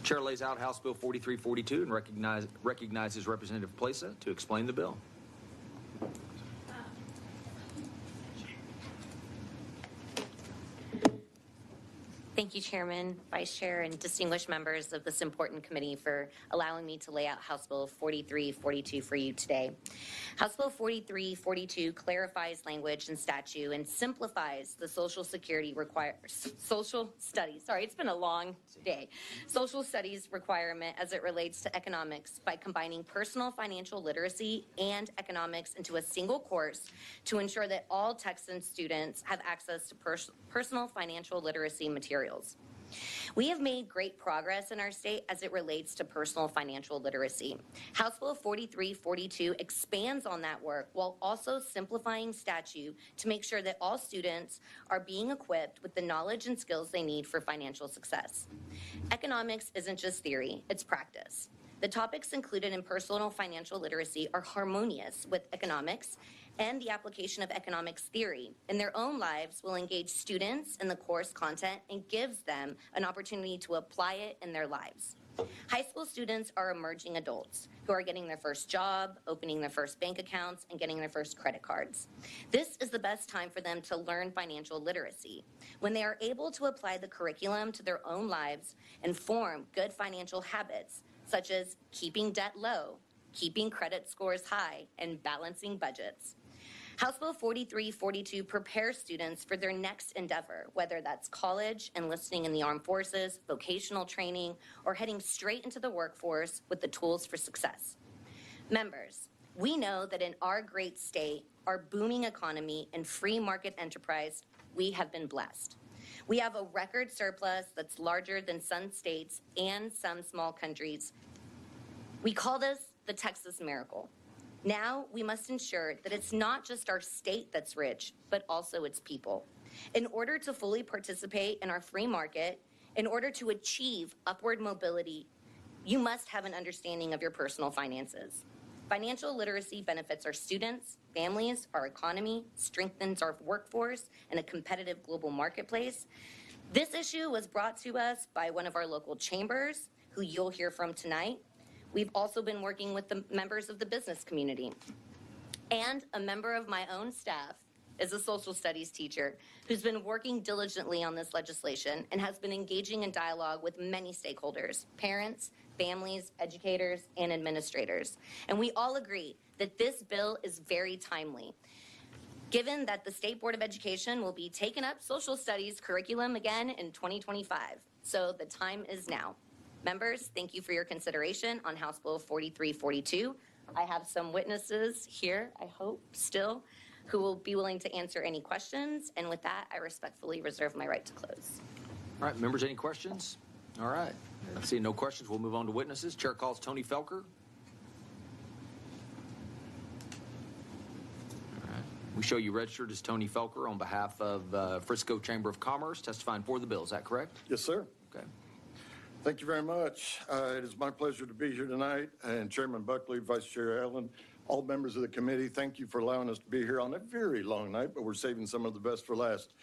Chair lays out House Bill 4342 and recognizes Representative Plesa to explain the bill. Thank you, Chairman, Vice Chair, and distinguished members of this important committee for allowing me to lay out House Bill 4342 for you today. House Bill 4342 clarifies language and statute and simplifies the social studies, it's been a long day, social studies requirement as it relates to economics by combining personal financial literacy and economics into a single course to ensure that all Texan students have access to personal financial literacy materials. We have made great progress in our state as it relates to personal financial literacy. House Bill 4342 expands on that work while also simplifying statute to make sure that all students are being equipped with the knowledge and skills they need for financial success. Economics isn't just theory, it's practice. The topics included in personal financial literacy are harmonious with economics, and the application of economics theory in their own lives will engage students in the course content and gives them an opportunity to apply it in their lives. High school students are emerging adults who are getting their first job, opening their first bank accounts, and getting their first credit cards. This is the best time for them to learn financial literacy, when they are able to apply the curriculum to their own lives and form good financial habits, such as keeping debt low, keeping credit scores high, and balancing budgets. House Bill 4342 prepares students for their next endeavor, whether that's college, enlisting in the armed forces, vocational training, or heading straight into the workforce with the tools for success. Members, we know that in our great state, our booming economy and free market enterprise, we have been blessed. We have a record surplus that's larger than some states and some small countries. We call this the Texas miracle. Now we must ensure that it's not just our state that's rich, but also its people. In order to fully participate in our free market, in order to achieve upward mobility, you must have an understanding of your personal finances. Financial literacy benefits our students, families, our economy, strengthens our workforce in a competitive global marketplace. This issue was brought to us by one of our local chambers, who you'll hear from tonight. We've also been working with the members of the business community. And a member of my own staff is a social studies teacher who's been working diligently on this legislation and has been engaging in dialogue with many stakeholders, parents, families, educators, and administrators. And we all agree that this bill is very timely, given that the State Board of Education will be taking up social studies curriculum again in 2025. So the time is now. Members, thank you for your consideration on House Bill 4342. I have some witnesses here, I hope, still, who will be willing to answer any questions. And with that, I respectfully reserve my right to close. All right, members, any questions? All right, seeing no questions, we'll move on to witnesses. Chair calls Tony Felker. All right, we show you registered as Tony Felker on behalf of Frisco Chamber of Commerce, testifying for the bill. Is that correct? Yes, sir. Okay. Thank you very much. It is my pleasure to be here tonight, and Chairman Buckley, Vice Chair Allen, all members of the committee, thank you for allowing us to be here on a very long night, but we're saving some of the best for last.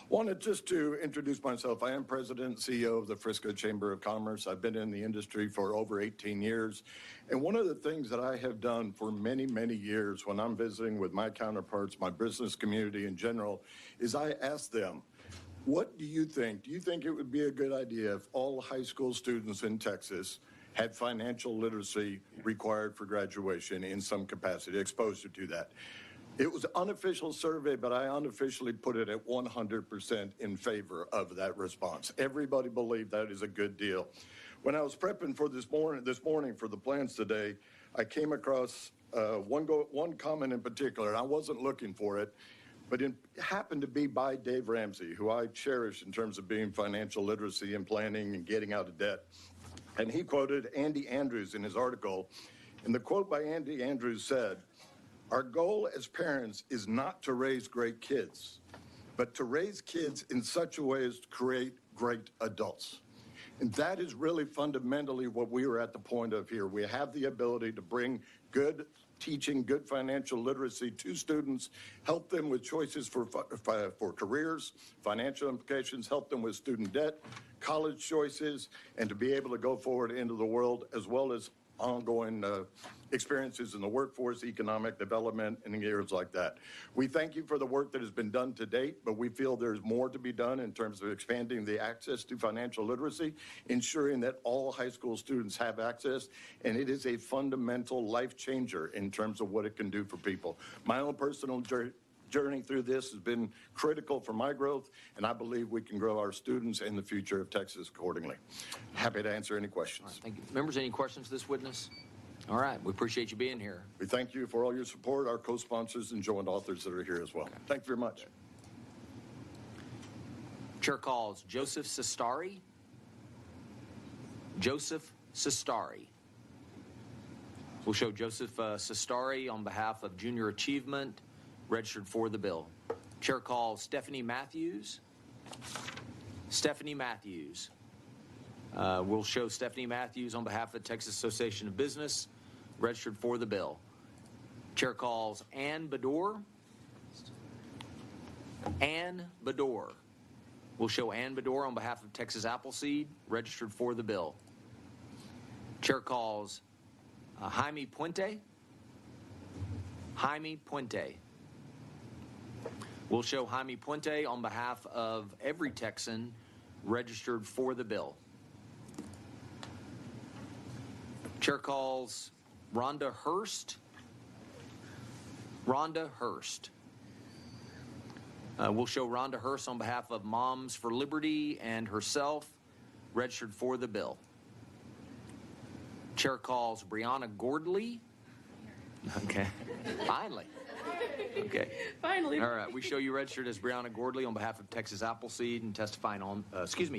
Wanted just to introduce myself. I am President and CEO of the Frisco Chamber of Commerce. I've been in the industry for over 18 years. And one of the things that I have done for many, many years when I'm visiting with my counterparts, my business community in general, is I ask them, what do you think? Do you think it would be a good idea if all high school students in Texas had financial literacy required for graduation in some capacity, exposure to that? It was an unofficial survey, but I unofficially put it at 100% in favor of that response. Everybody believed that is a good deal. When I was prepping for this morning for the plans today, I came across one comment in particular, and I wasn't looking for it, but it happened to be by Dave Ramsey, who I cherish in terms of being financial literacy and planning and getting out of debt. And he quoted Andy Andrews in his article. And the quote by Andy Andrews said, "Our goal as parents is not to raise great kids, but to raise kids in such a way as to create great adults." And that is really fundamentally what we are at the point of here. We have the ability to bring good teaching, good financial literacy to students, help them with choices for careers, financial implications, help them with student debt, college choices, and to be able to go forward into the world, as well as ongoing experiences in the workforce, economic development, and areas like that. We thank you for the work that has been done to date, but we feel there's more to be done in terms of expanding the access to financial literacy, ensuring that all high school students have access, and it is a fundamental life changer in terms of what it can do for people. My own personal journey through this has been critical for my growth, and I believe we can grow our students and the future of Texas accordingly. Happy to answer any questions. All right, thank you. Members, any questions for this witness? All right, we appreciate you being here. We thank you for all your support, our co-sponsors and joint authors that are here as well. Okay. Thank you very much. Chair calls Joseph Sestari. Joseph Sestari. We'll show Joseph Sestari on behalf of Junior Achievement, registered for the bill. Chair calls Stephanie Matthews. Stephanie Matthews. We'll show Stephanie Matthews on behalf of the Texas Association of Business, registered for the bill. Chair calls Ann Bador. Ann Bador. We'll show Ann Bador on behalf of Texas Appleseed, registered for the bill. Chair calls Jaime Puente. Jaime Puente. We'll show Jaime Puente on behalf of every Texan registered for the bill. Chair calls Rhonda Hurst. Rhonda Hurst. We'll show Rhonda Hurst on behalf of Moms for Liberty and herself, registered for the bill. Chair calls Brianna Gordley. Okay, finally. Okay. Finally. All right. We show you registered as Brianna Gordley on behalf of Texas Appleseed and testifying on,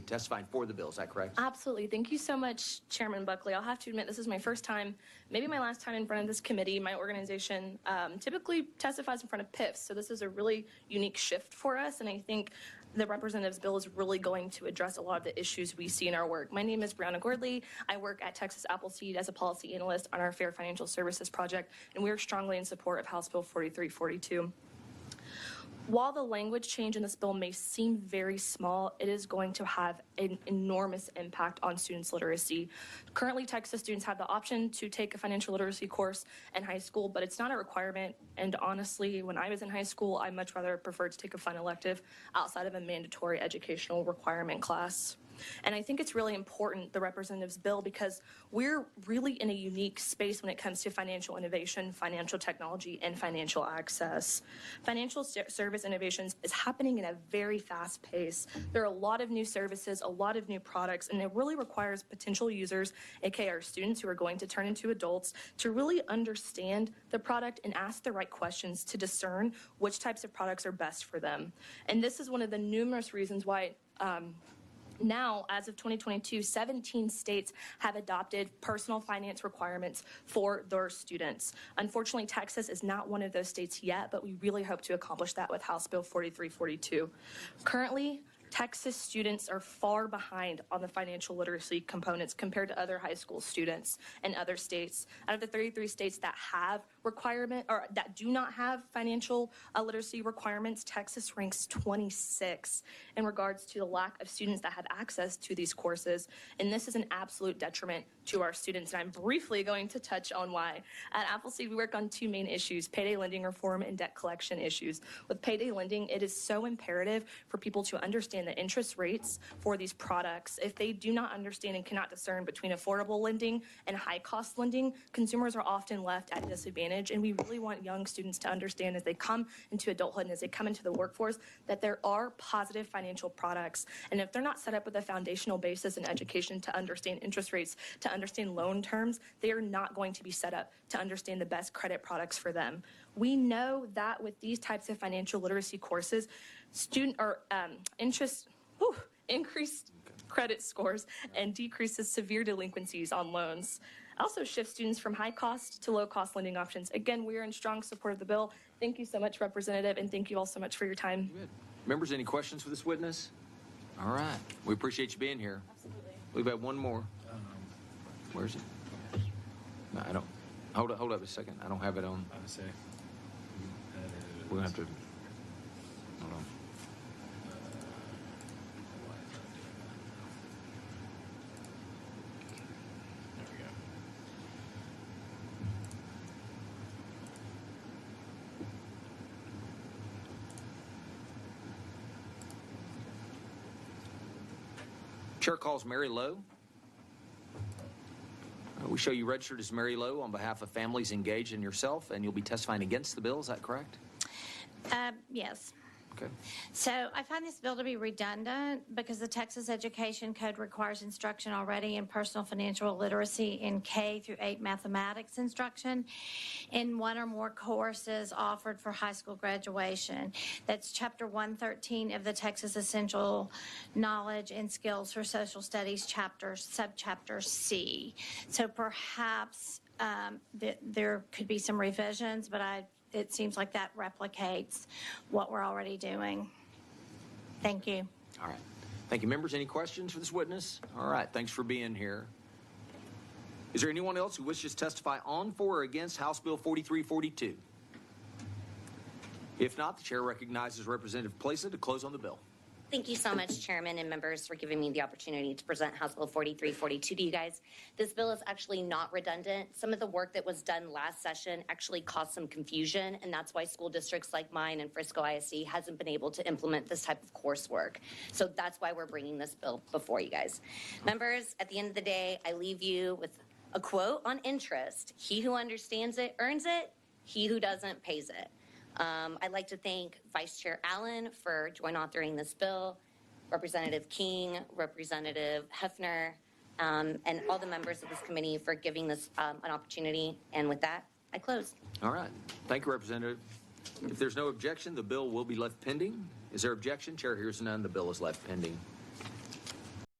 testifying for the bill. Is that correct? Absolutely. Thank you so much, Chairman Buckley. I'll have to admit this is my first time, maybe my last time in front of this committee. My organization typically testifies in front of PIFs, so this is a really unique shift for us, and I think the representative's bill is really going to address a lot of the issues we see in our work. My name is Brianna Gordley. I work at Texas Appleseed as a policy analyst on our Fair Financial Services project, and we are strongly in support of House Bill 4342. While the language change in this bill may seem very small, it is going to have an enormous impact on students' literacy. Currently, Texas students have the option to take a financial literacy course in high school, but it's not a requirement. And honestly, when I was in high school, I much rather preferred to take a fun elective outside of a mandatory educational requirement class. And I think it's really important, the representative's bill, because we're really in a unique space when it comes to financial innovation, financial technology, and financial access. Financial service innovations is happening in a very fast pace. There are a lot of new services, a lot of new products, and it really requires potential users, aka our students who are going to turn into adults, to really understand the product and ask the right questions to discern which types of products are best for them. And this is one of the numerous reasons why now, as of 2022, 17 states have adopted personal finance requirements for their students. Unfortunately, Texas is not one of those states yet, but we really hope to accomplish that with House Bill 4342. Currently, Texas students are far behind on the financial literacy components compared to other high school students in other states. Out of the 33 states that have that do not have financial literacy requirements, Texas ranks 26 in regards to the lack of students that have access to these courses. And this is an absolute detriment to our students. And I'm briefly going to touch on why. At Appleseed, we work on two main issues: payday lending reform and debt collection issues. With payday lending, it is so imperative for people to understand the interest rates for these products. If they do not understand and cannot discern between affordable lending and high cost lending, consumers are often left at a disadvantage. And we really want young students to understand as they come into adulthood and as they come into the workforce that there are positive financial products. And if they're not set up with a foundational basis in education to understand interest rates, to understand loan terms, they are not going to be set up to understand the best credit products for them. We know that with these types of financial literacy courses, increased credit scores and decreases severe delinquencies on loans. Also shifts students from high cost to low cost lending options. Again, we are in strong support of the bill. Thank you so much, Representative, and thank you all so much for your time. Good. Members, any questions for this witness? All right. We appreciate you being here. Absolutely. We've had one more. Where is it? No, I don't. Hold up a second. I don't have it on. I would say. We're going to have to. Hold on. There we go. Chair calls Mary Lowe. We show you registered as Mary Lowe on behalf of families engaged in yourself, and you'll be testifying against the bill. Is that correct? Yes. Okay. So I find this bill to be redundant because the Texas Education Code requires instruction already in personal financial literacy in K through 8 mathematics instruction in one or more courses offered for high school graduation. That's Chapter 113 of the Texas Essential Knowledge and Skills for Social Studies subchapter C. So perhaps there could be some revisions, but it seems like that replicates what we're already doing. Thank you. All right. Thank you. Members, any questions for this witness? All right. Thanks for being here. Is there anyone else who wishes to testify on, for, or against House Bill 4342? If not, the chair recognizes Representative Plesa to close on the bill. Thank you so much, Chairman and members, for giving me the opportunity to present House Bill 4342 to you guys. This bill is actually not redundant. Some of the work that was done last session actually caused some confusion, and that's why school districts like mine and Frisco ISD hasn't been able to implement this type of coursework. So that's why we're bringing this bill before you guys. Members, at the end of the day, I leave you with a quote on interest. He who understands it earns it. He who doesn't pays it. I'd like to thank Vice Chair Allen for joint authoring this bill, Representative King, Representative Hefner, and all the members of this committee for giving this an opportunity. And with that, I close. All right. Thank you, Representative. If there's no objection, the bill will be left pending. Is there objection? Chair hears none. The bill is left pending.